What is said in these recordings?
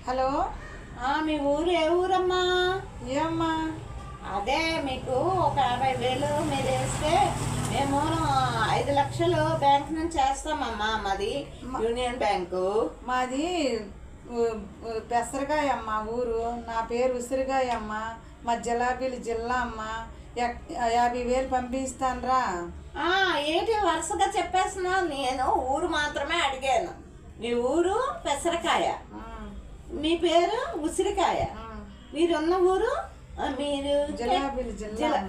Hello. మీ ఊరు ఏ ఊరమ్మా? ఏమ్మా? అదే మీకు ఒక 50,000 మీరు వేస్తే మేము 5 లక్షలు బ్యాంక్ నుంచి వేస్తామమ్మా. మాది యూనియన్ బ్యాంకు. మాది పెసరగాయ అమ్మ ఊరు. నా పేరు ఉసిరిగాయమ్మ. మా జిలాబీలు జిల్లా అమ్మ. 50,000 పంపిస్తానరా. ఏంటి వరుసగా చెప్పేస్తున్నావు? నేను ఊరు మాత్రమే అడిగాను. మీ ఊరు పెసరకాయ, మీ పేరు ఉసిరికాయ, మీరున్న ఊరు మీరు జిలాబీల జిల్లా.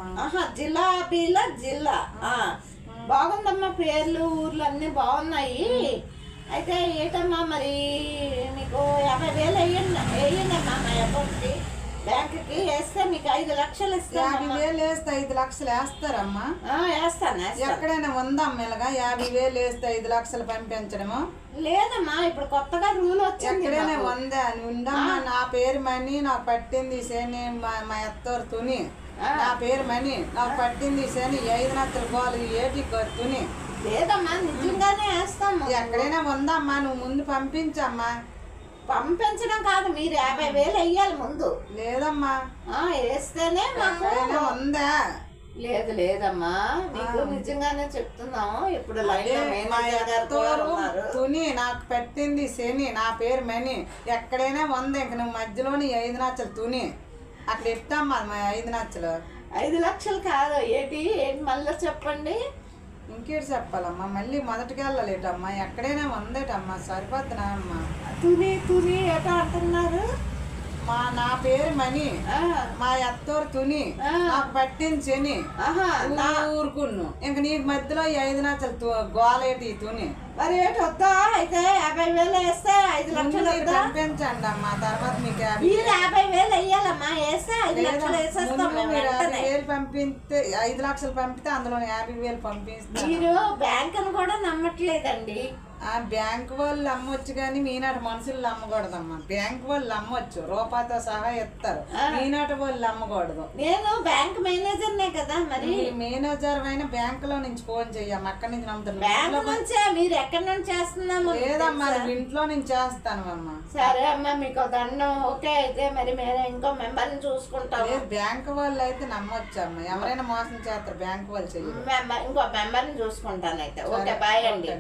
జిలాబీల జిల్లా. బాగుందమ్మా, పేర్లు ఊర్లు అన్నీ బాగున్నాయి. అయితే ఏంటమ్మా మరి మీకు 50,000 వేయండి అమ్మా మా అకౌంట్కి. బ్యాంకుకి వేస్తే మీకు 5 లక్షలు ఇస్తాను. 50,000 వేస్తే 5 లక్షలు వేస్తారమ్మా? వేస్తాను. ఎక్కడైనా ఉందమ్మా ఇలాగా 50,000 వేస్తే 5 లక్షలు పంపించడము? లేదమ్మా, ఇప్పుడు కొత్తగా రూల్ వచ్చింది. ఎక్కడైనా ఉందమ్మా. నా పేరు మనీ, నాకు పట్టింది శని. మా ఎత్తోరు తుని. నా పేరు మనీ, నాకు పట్టింది శని. 5 లక్షల గోలు ఏటి తుని. లేదమ్మా, నిజంగానే వేస్తాము. ఎక్కడైనా ఉందమ్మా, నువ్వు ముందు పంపించమ్మా. పంపించడం కాదు, మీరు 50,000 వెయ్యాలి ముందు. లేదమ్మా, వేస్తేనే మాకు ఉందా? లేదు లేదమ్మా, నీకు నిజంగానే చెప్తున్నాము. ఇప్పుడు తుని, నాకు పెట్టింది శని. నా పేరు మనీ. ఎక్కడైనా ఉంది. ఇంక నువ్వు మధ్యలోని 5 లక్షలు తుని అక్కడ ఇట్టమ్మా. 5 లక్షలు 5 లక్షలు కాదు. ఏంటి మళ్ళీ చెప్పండి. ఇంకేటి చెప్పాలమ్మా? మళ్ళీ మొదటికి వెళ్ళలేటమ్మా. ఎక్కడైనా ఉందేటమ్మా. సరిపోతున్నా అమ్మా. తుని తుని ఎటా అంటున్నారు? నా పేరు మనీ, మా ఎత్తోరు తుని, నాకు పట్టింది శని. ఊరుకున్ను. ఇంక నీకు మధ్యలో 5 లక్షలు గోలేటి తుని. మరి ఏంటి వద్దా? అయితే 50,000 వేస్తే 5 లక్షలు పంపించండి అమ్మా. తర్వాత మీకు 50,000 వెయ్యాలమ్మా. వేస్తే 5 లక్షలు వేసేస్తాం. 50,000 పంపిస్తే 5 లక్షలు పంపితే అందులో 50,000 పంపిస్తాం. మీరు బ్యాంక్ అని కూడా నమ్మట్లేదండి. బ్యాంక్ వాళ్ళు అమ్మొచ్చు కానీ మీనాటి మనుషులు అమ్మకూడదమ్మా. బ్యాంక్ వాళ్ళు అమ్మొచ్చు, రూపాయతో సహా ఇస్తారు. మీనాటి వాళ్ళు అమ్మకూడదు. నేను బ్యాంక్ మేనేజర్నే కదా. మరి మేనేజర్ అయినా బ్యాంక్ లో నుంచి ఫోన్ చెయ్యమ్మా. అక్కడి నుంచి నమ్ముతాను. బ్యాంక్ నుంచే. మీరు ఎక్కడి నుంచి చేస్తున్నాము? లేదమ్మా, ఇంట్లో నుంచి చేస్తాను అమ్మా. సరే అమ్మా, మీకు దండం. ఓకే, అయితే మరి మేము ఇంకో మెంబర్ని చూసుకుంటాము. బ్యాంక్ వాళ్ళు అయితే నమ్మొచ్చు అమ్మా. ఎవరైనా మోసం చేస్తారు, బ్యాంక్ వాళ్ళు చెయ్యరు. ఇంకో మెంబర్ని చూసుకుంటాను అయితే. ఓకే, బాయ్ అండి.